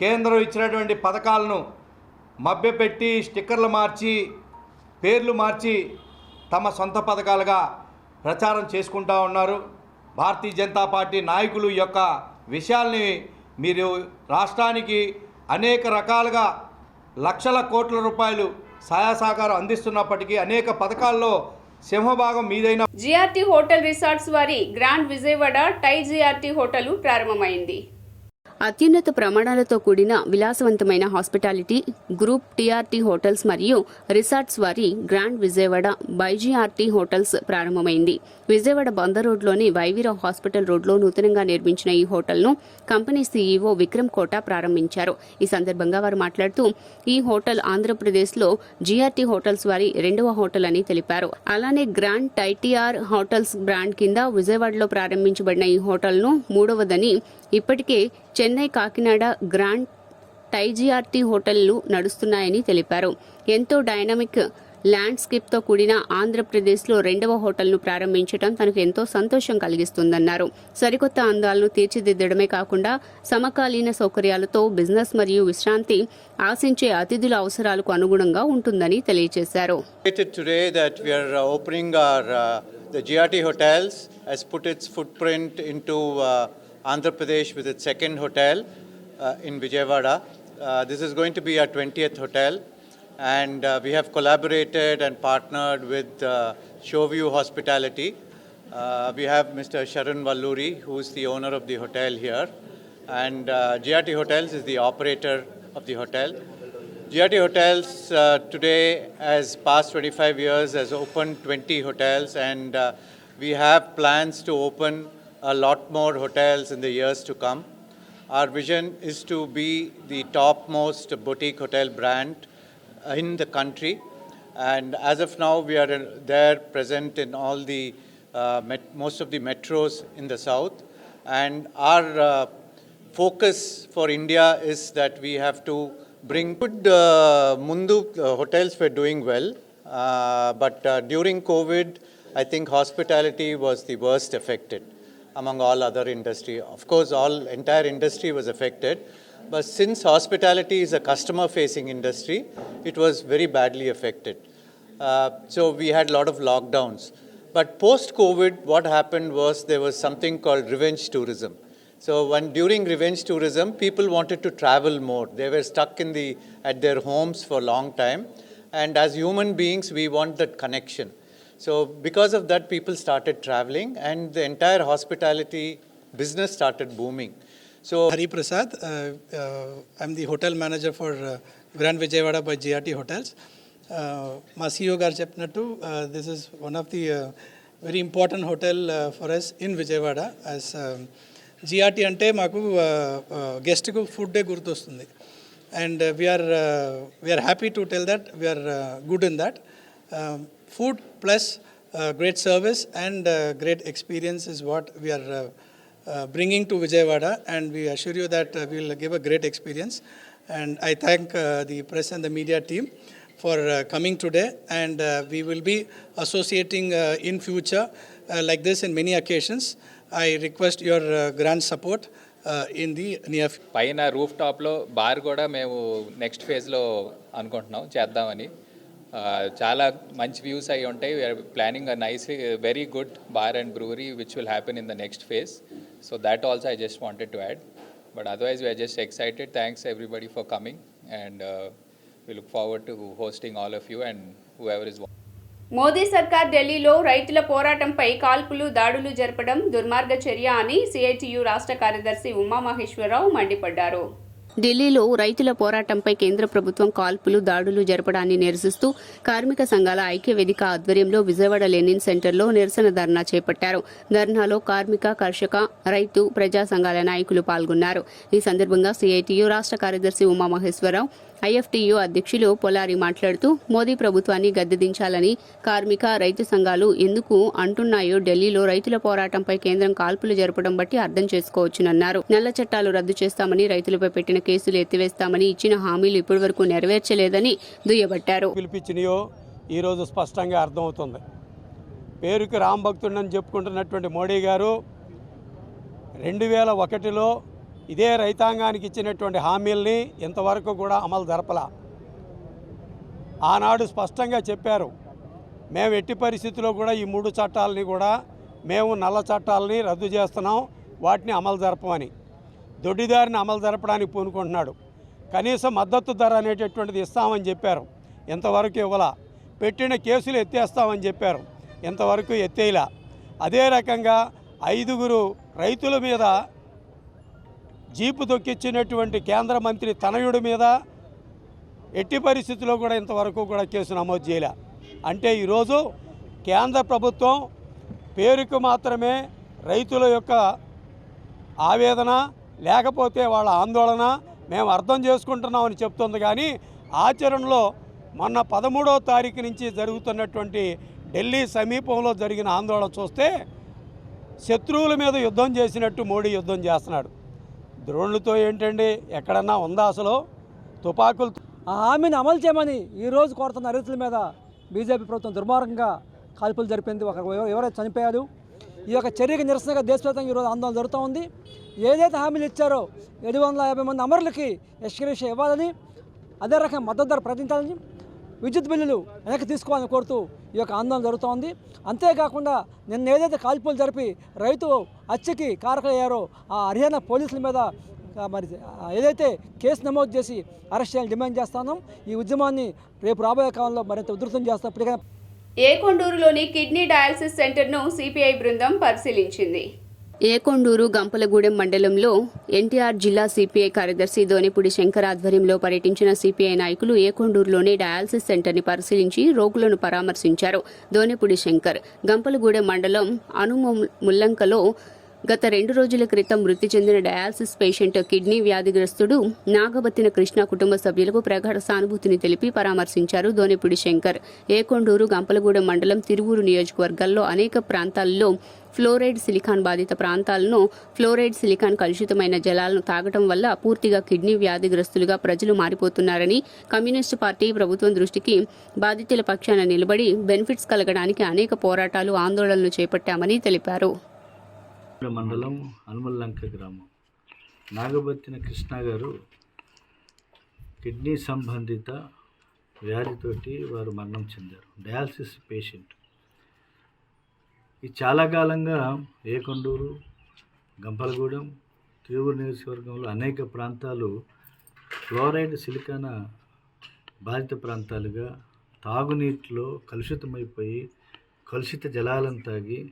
కేంద్రం ఇచ్చినటువంటి పథకాలను మభ్యపెట్టి స్టిక్కర్లు మార్చి, పేర్లు మార్చి తమ సొంత పథకాలుగా ప్రచారం చేసుకుంటూ ఉన్నారు. భారతీయ జనతా పార్టీ నాయకులు ఈ యొక్క విషయాల్ని మీరు రాష్ట్రానికి అనేక రకాలుగా లక్షల కోట్ల రూపాయలు సహాయ సహకారం అందిస్తున్నప్పటికీ అనేక పథకాల్లో సింహభాగం మీదైన జిఆర్టీ హోటల్ రిసార్ట్స్ వారి గ్రాండ్ విజయవాడ టై జిఆర్టీ హోటల్ ప్రారంభమైంది. అత్యున్నత ప్రమాణాలతో కూడిన విలాసవంతమైన హాస్పిటాలిటీ గ్రూప్ టీఆర్టీ హోటల్స్ మరియు రిసార్ట్స్ వారి గ్రాండ్ విజయవాడ బైజీఆర్టీ హోటల్స్ ప్రారంభమైంది. విజయవాడ బందర్ రోడ్లోని వైవీరావు హాస్పిటల్ రోడ్లో నూతనంగా నిర్మించిన ఈ హోటల్ను కంపెనీ సీఈఓ విక్రమ్ కోట ప్రారంభించారు. ఈ సందర్భంగా వారు మాట్లాడుతూ ఈ హోటల్ ఆంధ్రప్రదేశ్లో జిఆర్టీ హోటల్స్ వారి 2వ హోటల్ అని తెలిపారు. అలానే గ్రాండ్ టైటీఆర్ హోటల్స్ బ్రాండ్ కింద విజయవాడలో ప్రారంభించబడిన ఈ హోటల్ను 3వదని, ఇప్పటికే చెన్నై, కాకినాడ గ్రాండ్ టైజీఆర్టీ హోటళ్లు నడుస్తున్నాయని తెలిపారు. ఎంతో డైనమిక్ ల్యాండ్స్కేప్తో కూడిన ఆంధ్రప్రదేశ్లో 2వ హోటల్ను ప్రారంభించడం తనకు ఎంతో సంతోషం కలిగిస్తుందన్నారు. సరికొత్త అందాలను తీర్చిదిద్దడమే కాకుండా సమకాలీన సౌకర్యాలతో బిజినెస్ మరియు విశ్రాంతి ఆశించే అతిథుల అవసరాలకు అనుగుణంగా ఉంటుందని తెలియజేశారు. The GRT Hotels has put its footprint into Andhra Pradesh with its second hotel in Vijayawada. This is going to be our 20th hotel, and we have collaborated and partnered with Showview Hospitality. We have Mr. Sharan Valluri, who is the owner of the hotel here, and GRT Hotels is the operator of the hotel. GRT Hotels today, as past 25 years, has opened 20 hotels, and we have plans to open a lot more hotels in the years to come. Our vision is to be the topmost boutique hotel brand in the country, and as of now, we are there present in all the most of the metros in the south, and our focus for India is that we have to bring good hotels were doing well, but during COVID, I think hospitality was the worst affected among all other industry. Of course, entire industry was affected, but since hospitality is a customer-facing industry, it was very badly affected. So we had a lot of lockdowns. But post-COVID, what happened was there was something called revenge tourism. So during revenge tourism, people wanted to travel more. They were stuck at their homes for a long time. And as human beings, we want that connection. So because of that, people started traveling, and the entire hospitality business started booming. So Hari Prasad, I'm the hotel manager for Grand Vijayawada by GRT Hotels. మా CEO గారు చెప్పినట్టు this is one of the very important hotel for us in Vijayawada. As GRT అంటే మాకు గెస్ట్కు ఫుడ్డే గుర్తొస్తుంది. And we are happy to tell that we are good in that. Food plus great service and great experience is what we are bringing to Vijayawada, and we assure you that we will give a great experience. And I thank the press and the media team for coming today, and we will be associating in future like this in many occasions. I request your grand support in the near future. పైన రూఫ్ టాప్లో బార్ కూడా మేము నెక్స్ట్ ఫేజ్లో అనుకుంటున్నాం చేద్దామని. చాలా మంచి వ్యూస్ అయి ఉంటాయి. We're planning a nice very good bar and brewery which will happen in the next phase. So that also I just wanted to add, but otherwise we're just excited. Thanks everybody for coming, and we look forward to hosting all of you and whoever is watching. Modi సర్కార్ ఢిల్లీలో రైతుల పోరాటంపై కాల్పులు దాడులు జరపడం దుర్మార్గ చర్య అని సిఐటియు రాష్ట్ర కార్యదర్శి ఉమామహేశ్వరరావు మండిపడ్డారు. ఢిల్లీలో రైతుల పోరాటంపై కేంద్ర ప్రభుత్వం కాల్పులు దాడులు జరపడాన్ని నిరసిస్తూ కార్మిక సంఘాల ఐక్య వేదిక ఆధ్వర్యంలో విజయవాడ లెనిన్ సెంటర్లో నిరసన ధర్నా చేపట్టారు. ధర్నాలో కార్మిక, కర్షక, రైతు, ప్రజా సంఘాల నాయకులు పాల్గొన్నారు. ఈ సందర్భంగా సిఐటియు రాష్ట్ర కార్యదర్శి ఉమామహేశ్వరరావు, ఐఎఫ్టియు అధ్యక్షులు పొలారి మాట్లాడుతూ మోదీ ప్రభుత్వాన్ని గద్దెదించాలని కార్మిక, రైతు సంఘాలు ఎందుకు అంటున్నాయో ఢిల్లీలో రైతుల పోరాటంపై కేంద్రం కాల్పులు జరపడం బట్టి అర్థం చేసుకోవచ్చునన్నారు. నల్ల చట్టాలు రద్దు చేస్తామని, రైతులపై పెట్టిన కేసులు ఎత్తివేస్తామని ఇచ్చిన హామీలు ఇప్పటివరకు నెరవేర్చలేదని దుయ్యబట్టారు. పిలిపించినయో ఈరోజు స్పష్టంగా అర్థమవుతుంది. పేరుకి రామ్ భక్తుడని చెప్పుకుంటున్నటువంటి మోడీ గారు 2001లో ఇదే రైతాంగానికి ఇచ్చినటువంటి హామీల్ని ఇంతవరకు కూడా అమలు జరపలా. ఆనాడు స్పష్టంగా చెప్పారు, మేము ఎట్టి పరిస్థితుల్లో కూడా ఈ 3 చట్టాలని కూడా మేము నల్ల చట్టాలని రద్దు చేస్తున్నాం, వాటిని అమలు జరపమని. దొడ్డిదారిని అమలు జరపడానికి పూనుకుంటున్నాడు. కనీస మద్దతు ధర అనేటటువంటిది ఇస్తామని చెప్పారు, ఇంతవరకు ఇవ్వలా. పెట్టిన కేసులు ఎత్తేస్తామని చెప్పారు, ఇంతవరకు ఎత్తేయలా. అదే రకంగా 5 రైతుల మీద జీపు తొక్కిచ్చినటువంటి కేంద్ర మంత్రి తనయుడి మీద ఎట్టి పరిస్థితుల్లో కూడా ఇంతవరకు కూడా కేసు నమోదు చేయలే. అంటే ఈరోజు కేంద్ర ప్రభుత్వం పేరుకు మాత్రమే రైతుల యొక్క ఆవేదన, లేకపోతే వాళ్ళ ఆందోళన మేము అర్థం చేసుకుంటున్నామని చెప్తుంది. కానీ ఆచరణలో మొన్న 13వ తారీఖు నుంచి జరుగుతున్నటువంటి ఢిల్లీ సమీపంలో జరిగిన ఆందోళన చూస్తే శత్రువుల మీద యుద్ధం చేసినట్టు మోడీ యుద్ధం చేస్తున్నాడు. ద్రోణులతో ఏంటండి, ఎక్కడన్నా ఉందా అసలు? తుపాకులు. ఆ హామీని అమలు చేయమని ఈరోజు కోరుతున్న రైతుల మీద బీజేపీ ప్రభుత్వం దుర్మార్గంగా కాల్పులు జరిపింది. ఎవరైతే చనిపోయారు. ఈ యొక్క చర్యకి నిరసనగా దేశవ్యాప్తంగా ఈరోజు ఆందోళన జరుగుతూ ఉంది. ఏదైతే హామీలు ఇచ్చారో 750 మంది అమరులకి ఎక్స్గ్రేషియా ఇవ్వాలని, అదే రకంగా మద్దతు ధర ప్రకటించాలని, విద్యుత్ బిల్లులు వెనక్కి తీసుకోవాలని కోరుతూ ఈ యొక్క ఆందోళన జరుగుతోంది. అంతేకాకుండా నిన్న ఏదైతే కాల్పులు జరిపి రైతు హత్యకి కారకులయ్యారో ఆ హర్యానా పోలీసుల మీద మరి ఏదైతే కేసు నమోదు చేసి అరెస్ట్ చేయాలని డిమాండ్ చేస్తున్నాం. ఈ ఉద్యమాన్ని రేపు రాబోయే కాలంలో మరింత ఉధృతం చేస్తాం. ఇప్పటికైనా ఏకొండూరులోని కిడ్నీ డయాలసిస్ సెంటర్ను సిపిఐ బృందం పరిశీలించింది. ఏకొండూరు గంపలగూడెం మండలంలో ఎన్టీఆర్ జిల్లా సిపిఐ కార్యదర్శి దోనెపూడి శంకర్ ఆధ్వర్యంలో పర్యటించిన సిపిఐ నాయకులు ఏకొండూరులోని డయాలసిస్ సెంటర్ని పరిశీలించి రోగులను పరామర్శించారు. దోనెపూడి శంకర్ గంపలగూడెం మండలం ముల్లంకలో గత 2 రోజుల క్రితం మృతి చెందిన డయాలసిస్ పేషెంట్ కిడ్నీ వ్యాధిగ్రస్తుడు నాగబత్తిన కృష్ణ కుటుంబ సభ్యులకు ప్రగాఢ సానుభూతిని తెలిపి పరామర్శించారు దోనెపూడి శంకర్. ఏకొండూరు గంపలగూడెం మండలం తిరువూరు నియోజకవర్గాల్లో అనేక ప్రాంతాల్లో ఫ్లోరైడ్ సిలికాన్ బాధిత ప్రాంతాలను ఫ్లోరైడ్ సిలికాన్ కలుషితమైన జలాలను తాగటం వల్ల పూర్తిగా కిడ్నీ వ్యాధిగ్రస్తులుగా ప్రజలు మారిపోతున్నారని, కమ్యూనిస్టు పార్టీ ప్రభుత్వం దృష్టికి బాధితుల పక్షాన నిలబడి బెనిఫిట్స్ కలగడానికి అనేక పోరాటాలు, ఆందోళనలు చేపట్టామని తెలిపారు. మండలం హనుమల్లంక గ్రామం నాగబత్తిన కృష్ణ గారు కిడ్నీ సంబంధిత వ్యాధితోటి వారు మరణం చెందారు. Dialysis patient. ఇది చాలా కాలంగా ఏకొండూరు, గంపలగూడెం, తిరువూరు నియోజకవర్గంలో అనేక ప్రాంతాలు ఫ్లోరైడ్ సిలికాన్ బాధిత ప్రాంతాలుగా తాగునీటిలో కలుషితమైపోయి కలుషిత జలాలను తాగి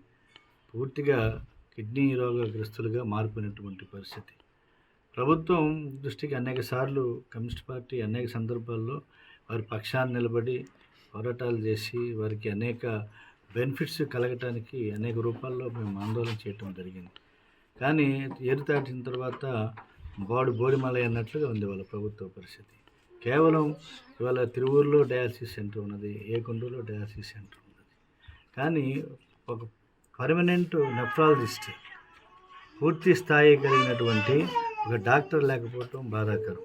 పూర్తిగా కిడ్నీ రోగగ్రస్తులుగా మారిపోయినటువంటి పరిస్థితి. ప్రభుత్వం దృష్టికి అనేక సార్లు కమ్యూనిస్ట్ పార్టీ అనేక సందర్భాల్లో వారి పక్షాన్ని నిలబడి పోరాటాలు చేసి వారికి అనేక బెనిఫిట్స్ కలగటానికి అనేక రూపాల్లో మేము ఆందోళన చేయటం జరిగింది. కానీ ఏరు దాటిన తర్వాత బోడిమలై అన్నట్లుగా ఉంది వాళ్ళ ప్రభుత్వ పరిస్థితి. కేవలం ఇవాళ తిరువూరులో డయాలసిస్ సెంటర్ ఉన్నది, ఏకొండూరులో డయాలసిస్ సెంటర్ ఉన్నది. కానీ ఒక పర్మనెంట్ నెఫ్రాలజిస్ట్ పూర్తి స్థాయి కలిగినటువంటి ఒక డాక్టర్ లేకపోవటం బాధాకరం.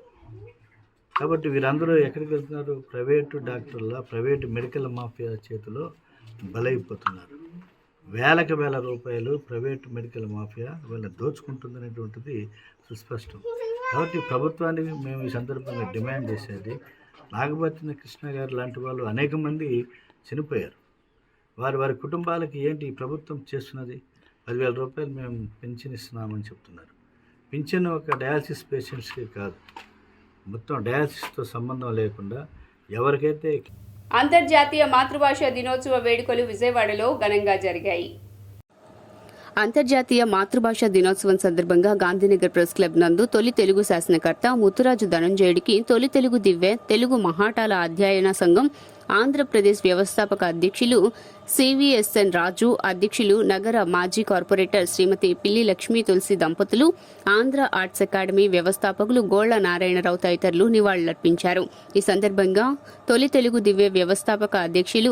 కాబట్టి వీరందరూ ఎక్కడికి వెళ్తున్నారు? ప్రైవేటు డాక్టర్ల, ప్రైవేటు మెడికల్ మాఫియా చేతిలో బలైపోతున్నారు. వేల రూపాయలు ప్రైవేటు మెడికల్ మాఫియా వీళ్ళ దోచుకుంటుందనేటువంటిది సుస్పష్టం. కాబట్టి ప్రభుత్వానికి మేము ఈ సందర్భంగా డిమాండ్ చేసేది, నాగబత్తిన కృష్ణ గారు లాంటి వాళ్ళు అనేక మంది చనిపోయారు. వారి కుటుంబాలకి ఏంటి ఈ ప్రభుత్వం చేస్తున్నది? 10,000 రూపాయలు మేము పెన్షన్ ఇస్తున్నామని చెప్తున్నారు. పింఛన్ ఒక డయాలసిస్ పేషెంట్స్కి కాదు, మొత్తం డయాలసిస్తో సంబంధం లేకుండా ఎవరికైతే. అంతర్జాతీయ మాతృభాష దినోత్సవ వేడుకలు విజయవాడలో ఘనంగా జరిగాయి. అంతర్జాతీయ మాతృభాష దినోత్సవం సందర్భంగా గాంధీనగర్ ప్రెస్ క్లబ్ నందు తొలి తెలుగు శాసనకర్త ముత్తురాజు ధనంజయుడికి తొలి తెలుగు దివ్య తెలుగు మహాటాల అధ్యయన సంఘం ఆంధ్రప్రదేశ్ వ్యవస్థాపక అధ్యక్షులు సివిఎస్ఎన్ రాజు, అధ్యక్షులు నగర మాజీ కార్పొరేటర్ శ్రీమతి పిల్లి లక్ష్మీ తులసి దంపతులు, ఆంధ్ర ఆర్ట్స్ అకాడమీ వ్యవస్థాపకులు గోళ్ల నారాయణరావు తదితరులు నివాళులర్పించారు. ఈ సందర్భంగా తొలి తెలుగు దివ్య వ్యవస్థాపక అధ్యక్షులు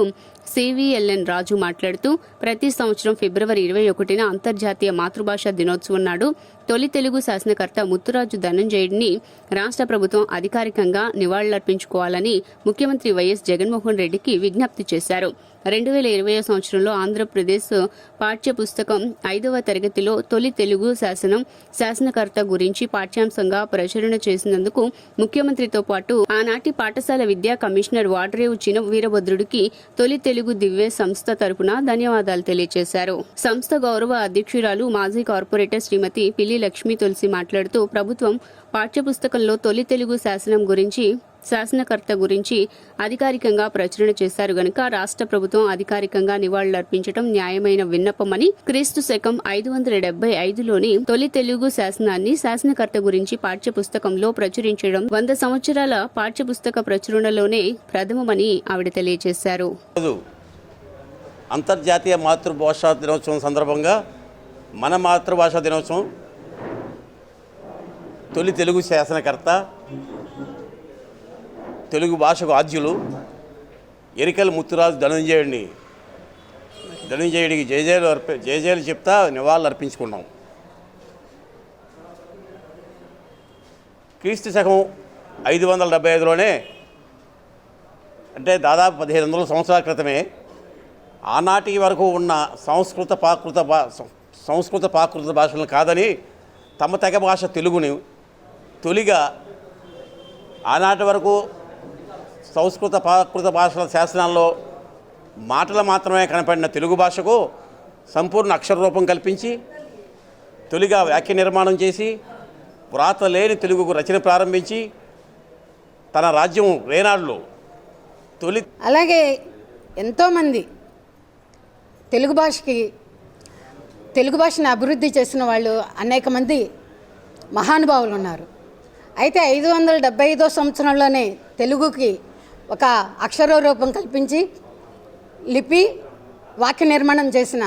సివిఎల్ఎన్ రాజు మాట్లాడుతూ, ప్రతి సంవత్సరం ఫిబ్రవరి 21న అంతర్జాతీయ మాతృభాష దినోత్సవం నాడు తొలి తెలుగు శాసనకర్త ముత్తురాజు ధనంజయుడిని రాష్ట్ర ప్రభుత్వం అధికారికంగా నివాళులర్పించుకోవాలని ముఖ్యమంత్రి వైఎస్ జగన్మోహన్ రెడ్డికి విజ్ఞప్తి చేశారు. 2020 సంవత్సరంలో ఆంధ్రప్రదేశ్ పాఠ్య పుస్తకం 5వ తరగతిలో తొలి తెలుగు శాసనకర్త గురించి పాఠ్యాంశంగా ప్రచురణ చేసినందుకు ముఖ్యమంత్రితో పాటు ఆనాటి పాఠశాల విద్యా కమిషనర్ వాడ్రేవు చిన వీరభద్రుడికి తొలి తెలుగు దివ్య సంస్థ తరపున ధన్యవాదాలు తెలియజేశారు. సంస్థ గౌరవ అధ్యక్షురాలు మాజీ కార్పొరేటర్ శ్రీమతి పిల్లి లక్ష్మీ తులసి మాట్లాడుతూ, ప్రభుత్వం పాఠ్యపుస్తకంలో తొలి తెలుగు శాసనకర్త గురించి అధికారికంగా ప్రచురణ చేశారు గనుక రాష్ట్ర ప్రభుత్వం అధికారికంగా నివాళులర్పించడం న్యాయమైన విన్నపమని, క్రీస్తు శకం 575లోని తొలి తెలుగు శాసనాన్ని శాసనకర్త గురించి పాఠ్యపుస్తకంలో ప్రచురించడం 100 సంవత్సరాల పాఠ్యపుస్తక ప్రచురణలోనే ప్రథమమని ఆవిడ తెలియజేశారు. అంతర్జాతీయ మాతృభాషా దినోత్సవం సందర్భంగా మన మాతృభాషా దినోత్సవం తొలి తెలుగు శాసనకర్త, తెలుగు భాషకు ఆద్యులు ఎరికల ముత్తురాజు ధనంజయుడికి జయజయలు చెప్తా నివాళులు అర్పించుకున్నాం. క్రీస్తు శకం 575లోనే, అంటే దాదాపు 1500 సంవత్సరాల క్రితమే, ఆనాటి వరకు ఉన్న సంస్కృత ప్రాకృత భాషలను కాదని తమ తెగ భాష తెలుగుని తొలిగా ఆనాటి వరకు సంస్కృత ప్రాకృత భాషల శాసనాల్లో మాటలు మాత్రమే కనపడిన తెలుగు భాషకు సంపూర్ణ అక్షర రూపం కల్పించి తొలిగా వాక్య నిర్మాణం చేసి వ్రాత లేని తెలుగుకు రచన ప్రారంభించి తన రాజ్యం రేనాడులో తొలి. అలాగే ఎంతోమంది తెలుగు భాషకి తెలుగు భాషను అభివృద్ధి చేసిన వాళ్ళు అనేక మంది మహానుభావులు ఉన్నారు. అయితే 575వ సంవత్సరంలోనే తెలుగుకి ఒక అక్షర రూపం కల్పించి లిపి వాక్య నిర్మాణం చేసిన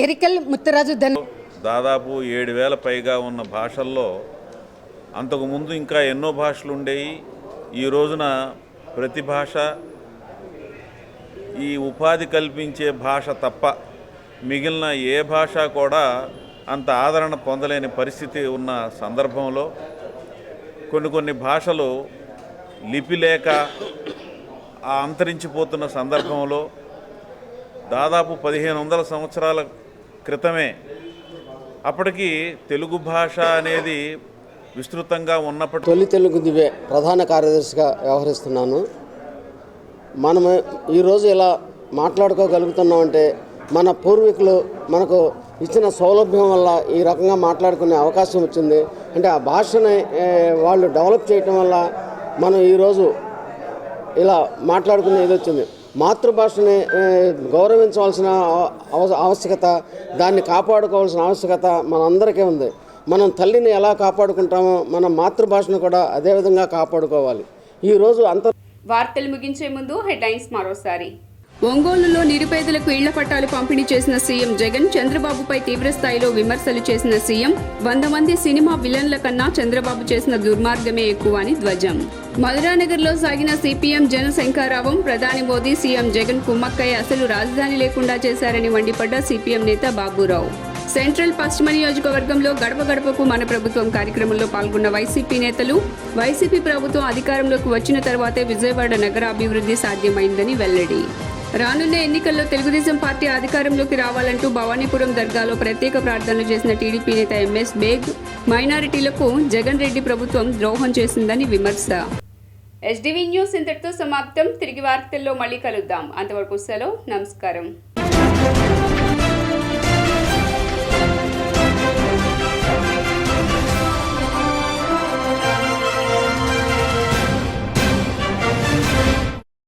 ఎరికల్ ముత్తరాజు దాదాపు 7,000 పైగా ఉన్న భాషల్లో అంతకుముందు ఇంకా ఎన్నో భాషలు ఉండేవి. ఈ రోజున ప్రతి భాష ఈ ఉపాధి కల్పించే భాష తప్ప మిగిలిన ఏ భాష కూడా అంత ఆదరణ పొందలేని పరిస్థితి ఉన్న సందర్భంలో కొన్ని భాషలు లిపి లేక అంతరించిపోతున్న సందర్భంలో దాదాపు 1500 సంవత్సరాల క్రితమే అప్పటికి తెలుగు భాష అనేది విస్తృతంగా ఉన్నప్పటికీ తొలి తెలుగు దివే ప్రధాన కార్యదర్శిగా వ్యవహరిస్తున్నాను. మనము ఈరోజు ఇలా మాట్లాడుకోగలుగుతున్నామంటే మన పూర్వీకులు మనకు ఇచ్చిన సౌలభ్యం వల్ల ఈ రకంగా మాట్లాడుకునే అవకాశం వచ్చింది. అంటే ఆ భాషని వాళ్ళు డెవలప్ చేయటం వల్ల మనం ఈరోజు ఇలా మాట్లాడుకునేది వచ్చింది. మాతృభాషని గౌరవించవలసిన ఆవశ్యకత, దాన్ని కాపాడుకోవాల్సిన ఆవశ్యకత మనందరికీ ఉంది. మనం తల్లిని ఎలా కాపాడుకుంటామో మన మాతృభాషను కూడా అదేవిధంగా కాపాడుకోవాలి. ఈరోజు వార్తలు ముగించే ముందు హెడ్లైన్స్ మరోసారి. ఒంగోలులో నిరుపేదలకు ఇళ్ల పట్టాలు పంపిణీ చేసిన సీఎం జగన్, చంద్రబాబుపై తీవ్రస్థాయిలో విమర్శలు చేసిన సీఎం, 100 మంది సినిమా విలన్ల కన్నా చంద్రబాబు చేసిన దుర్మార్గమే ఎక్కువ అని ధ్వజం. మధురానగర్లో సాగిన సిపిఎం జన శంఖారావం, ప్రధాని మోదీ సీఎం జగన్ కుమ్మక్కై అసలు రాజధాని లేకుండా చేశారని మండిపడ్డ సిపిఎం నేత బాబురావు. సెంట్రల్ పశ్చిమ నియోజకవర్గంలో గడప గడపకు మన ప్రభుత్వం కార్యక్రమంలో పాల్గొన్న వైసీపీ నేతలు, వైసీపీ ప్రభుత్వం అధికారంలోకి వచ్చిన తర్వాతే విజయవాడ నగర అభివృద్ధి సాధ్యమైందని వెల్లడి. రానున్న ఎన్నికల్లో తెలుగుదేశం పార్టీ అధికారంలోకి రావాలంటూ భవానీపురం దర్గాలో ప్రత్యేక ప్రార్థనలు చేసిన టీడీపీ నేత ఎంఎస్ బేగ్, మైనారిటీలకు జగన్ రెడ్డి ప్రభుత్వం ద్రోహం చేసిందని విమర్శ. ఎస్డీవీ న్యూస్ ఇంతటితో సమాప్తం. తిరిగి వార్తల్లో మళ్ళీ కలుద్దాం. అంతవరకు సెలవు. నమస్కారం.